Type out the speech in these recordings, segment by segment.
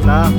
na.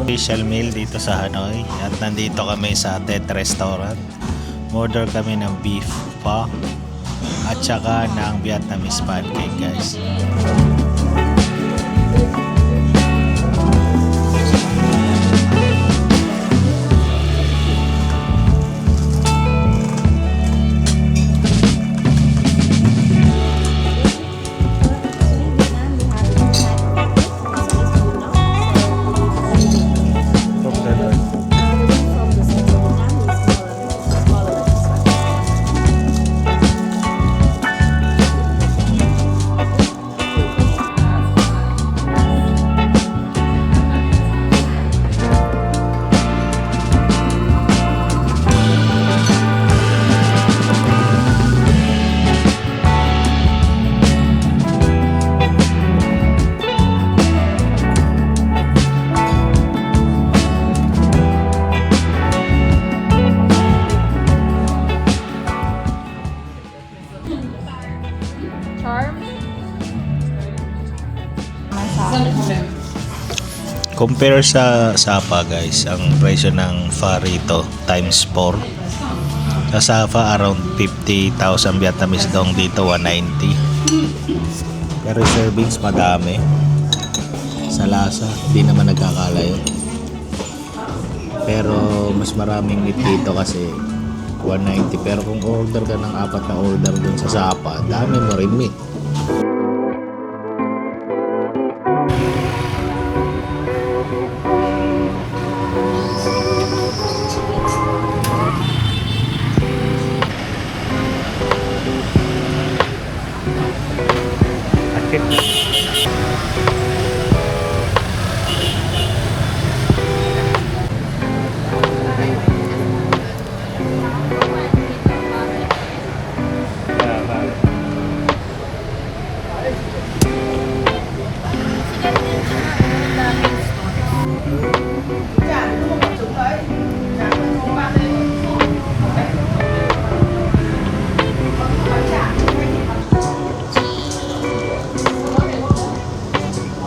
Official meal dito sa Hanoi at nandito kami sa Tet Restaurant. Order kami ng beef pa at saka ng Vietnamese pancake, guys. Compare sa Sapa, guys, ang presyo ng pho rito times 4. Sa Sapa around 50,000 Vietnamese dong, dito 190. Pero servings madami. Sa lasa hindi naman nagkakalayo. Pero mas maraming meat dito kasi 190. Pero kung order ka ng 4 na order dun sa Sapa, dami mo rin meat.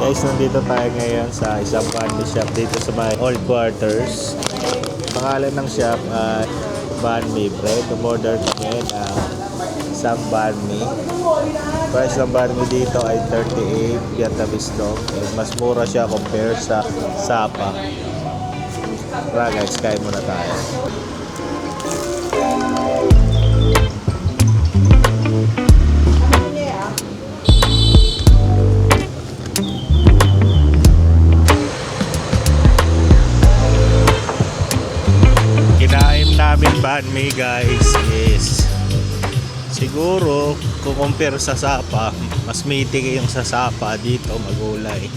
Guys, nandito tayo ngayon sa isang banh mi shop dito sa may Old Quarters. Pangalan ng shop ay Banh Mi Bread. Umorder kami ng isang banh mi. Price ng banh mi dito ay 38 Vietnamese dong. Mas mura siya compare sa Sapa. Tara guys, kain muna tayo. Banh mi, guys, is siguro kung compare sa Sapa, mas meaty yung sa Sapa. Dito magulay,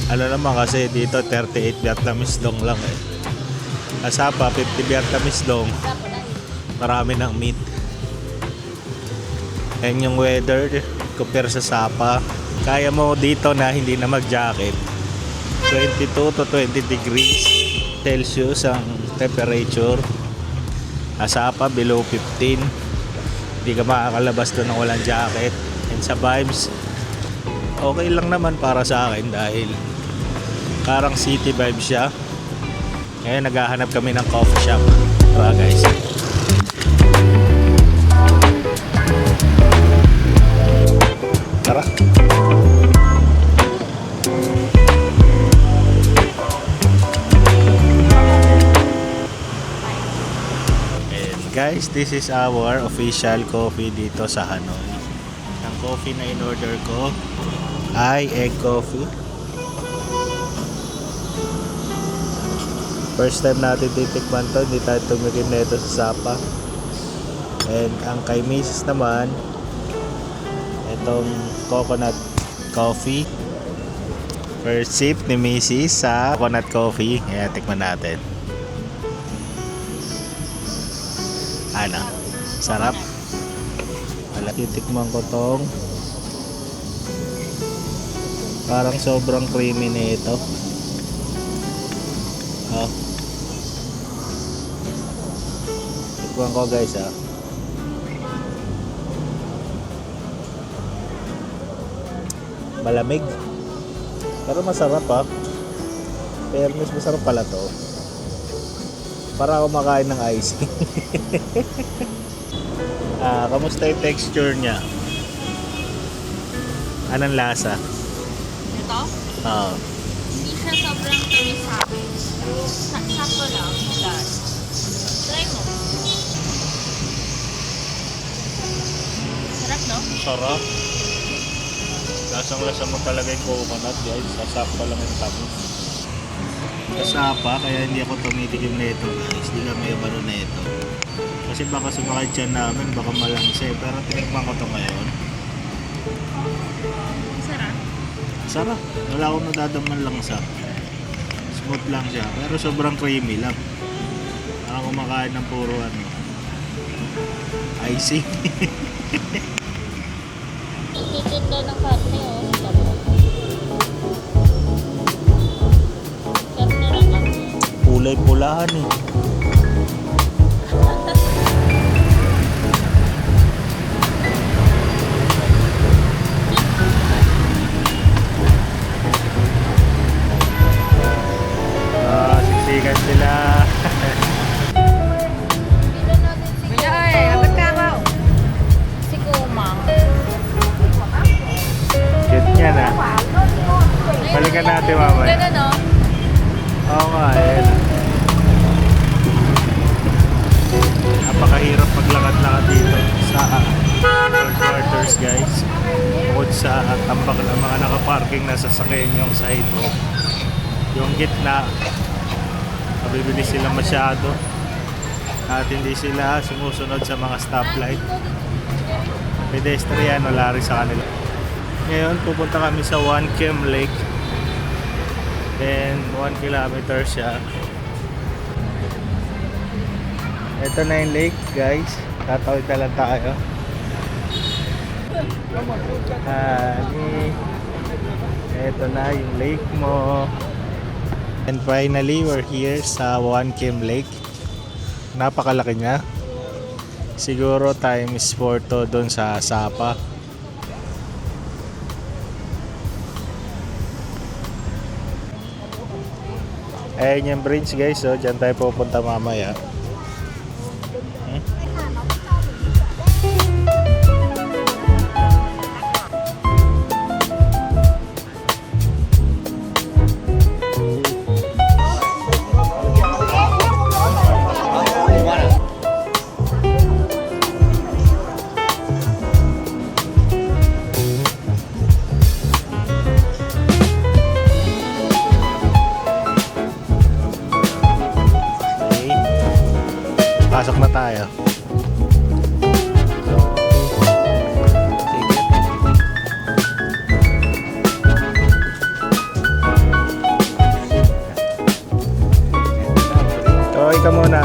ano naman kasi dito 38 Vietnamese dong lang Sa Sapa 50 Vietnamese dong, marami ng meat. And yung weather compare sa Sapa, kaya mo dito na hindi na mag jacket. 22 to 20 degrees Celsius ang temperature. Sapa below 15. Hindi ka makakalabas doon ng walang jacket. And sa vibes, okay lang naman para sa akin dahil parang city vibe siya. Ngayon naghahanap kami ng coffee shop. Tara guys. Tara. Guys, this is our official coffee dito sa Hanoi. Ang coffee na in-order ko ay egg coffee. First time natin titikman to, hindi tayo tumigil nito sa Sapa. And ang kay Mrs. naman, itong coconut coffee. First sip ni Mrs. sa coconut coffee. Kaya tikman natin. Ano? Sarap. Wala, titikman ko tong parang sobrang creamy na ito. Oh. Tikman ko guys ah. Malamig. Pero masarap ah. Fairness, masarap pala to. Para ako makain ng icing. Kamusta yung texture niya? Anong lasa? Ito? Oo. Hindi siya sobrang tamis sa akin. Sakto lang. Plus. Try mo. Sarap, no? Sarap. Lasang-lasa mo talaga yung coconut guys. Sasapa lang yung tamis. Kasapa, kaya hindi ako tumitikim na ito guys. Hindi kami baro na ito. Kasi baka sumakay dyan namin, baka malangsa eh. Pero tinikman ko to ngayon. Sarap. Sarap. Wala akong nadadaman langsa. Smooth lang siya. Pero sobrang creamy lang. Parang kumakain ng puro ano. Icing. Titinda ng karne, oh. Sarap. Karne lang ako. Kulay pulahan eh. Siksikan sila. Bilan natin si Abot ka raw. Si Kumang. Cute niya na. Balikan natin mamaya. Ganun, no? Oo nga eh. Napakahirap maglakad-lakad dito sa quarters guys. Bukod sa tambak ng mga nakaparking na sasakyan yung sidewalk. Yung gitna, mabibilis sila masyado at hindi sila sumusunod sa mga stoplight. Pedestrian, wala rin sa kanila. Ngayon pupunta kami sa One Chem Lake. Then 1 kilometer siya. Ito na yung lake guys. Tatawid na lang tayo. Ito na yung lake mo. And finally, we're here sa One Chem Lake. Napakalaki niya. Siguro times 4 to doon sa Sapa. Ayan yung bridge guys, so dyan tayo pupunta mamaya. Pasok na tayo. Sige. Okay ka muna.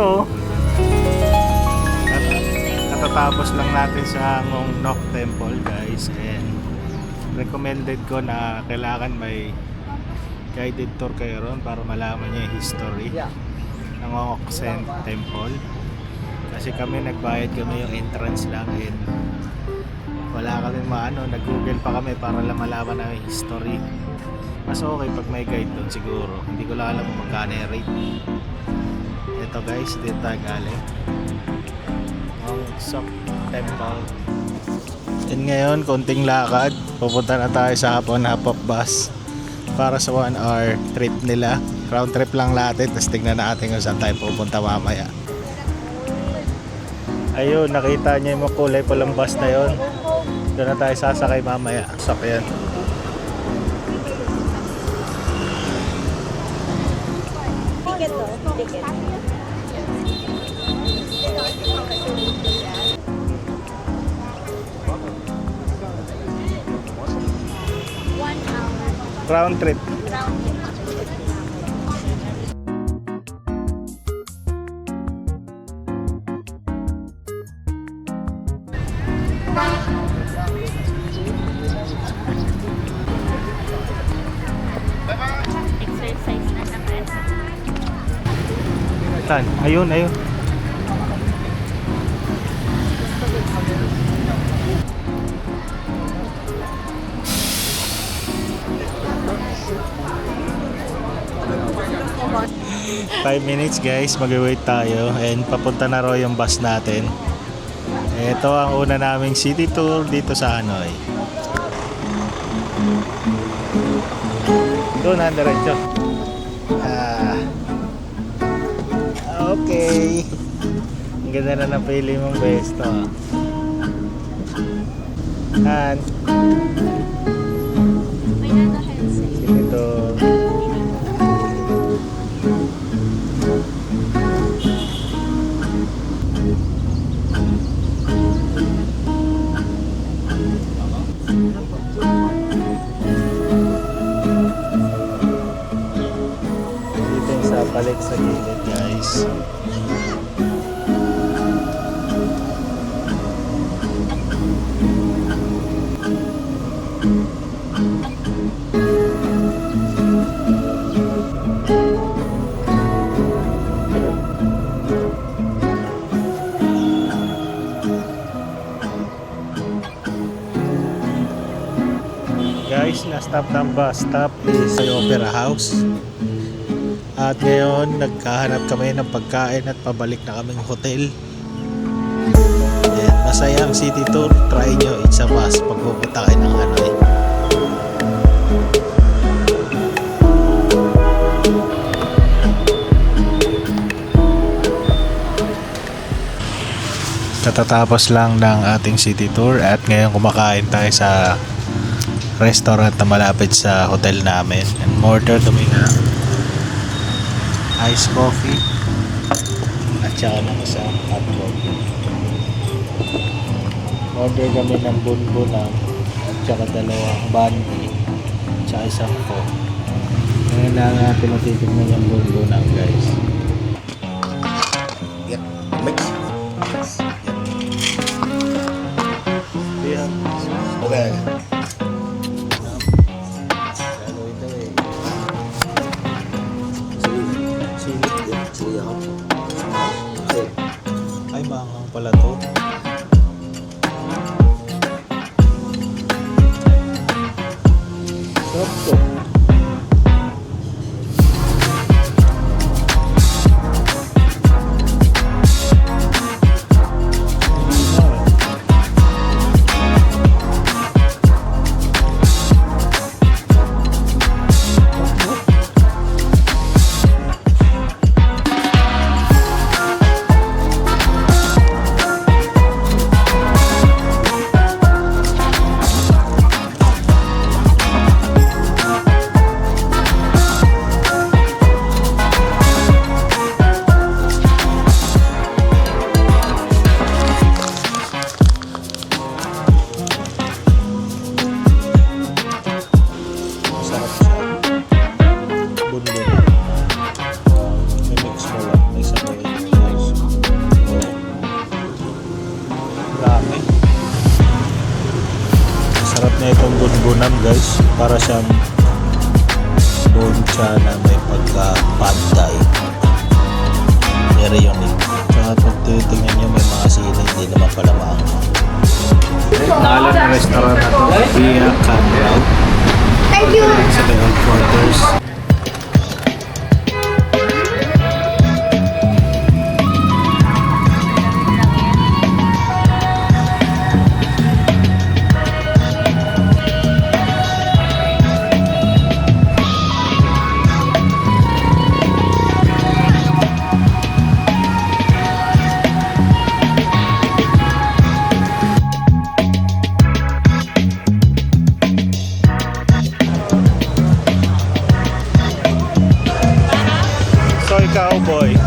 ito. Katatapos lang natin sa Ngong Nok Temple guys, and recommended ko na kailangan may guided tour kayo ron para malaman nyo yung history ng Ngong Sen Temple. Kasi kami nagbayad kami yung entrance lang, and wala kami maano, nag-google pa kami para lang malaman na yung history. Mas okay pag may guide doon siguro. Hindi ko lang alam kung magkano yung rate. Ito guys, dito tayo galing Ngong Sok Temple. And ngayon, konting lakad, pupunta na tayo sa Hapon Hapok Bus para sa 1 hour trip nila. Round trip lang natin, tapos tignan natin kung saan tayo pupunta mamaya. Ayun, nakita niyo yung kulay pulang bus na yun. Doon na tayo sasakay mamaya. Sakyan. Ticket to. Ticket. Round trip. Exercise na naman. Saan? Ayun, ayun. Five minutes guys, mag-wait tayo and papunta na raw yung bus natin. Ito ang una naming city tour dito sa Hanoi. Doon na diretso. Okay. Ang ganda na napili mong besto. Han, May naka-headset. city tour. Dito yung sa balik sa gilid guys. Guys, last stop ng bus stop is sa Opera House. At ngayon, nagkahanap kami ng pagkain at pabalik na kaming hotel. And masaya ang city tour. Try nyo, it's a must pag pupunta kayo ng Hanoi. Katatapos lang ng ating city tour at ngayon kumakain tayo sa restaurant na malapit sa hotel namin, and order kami na iced coffee at saka ng isang hot coffee. Order kami ng bunbunang at saka dalawang bandi at saka isang coke. Ngayon lang natin matitignan yung bunbunang guys. Yep, mix. Yeah. Okay. Sili ako. Okay. Ay, maanghang pala to. Sarap to. Hindi na. Sarap na itong bunbunan guys. Para siyang boncha na may pagka-pad thai. Very unique. Saka pag titingnan nyo may mga sili, hindi naman pala maanghang. Pangalan ng restaurant na ito, Via Camrao. Thank you! Sa may old quarters. Soy cowboy.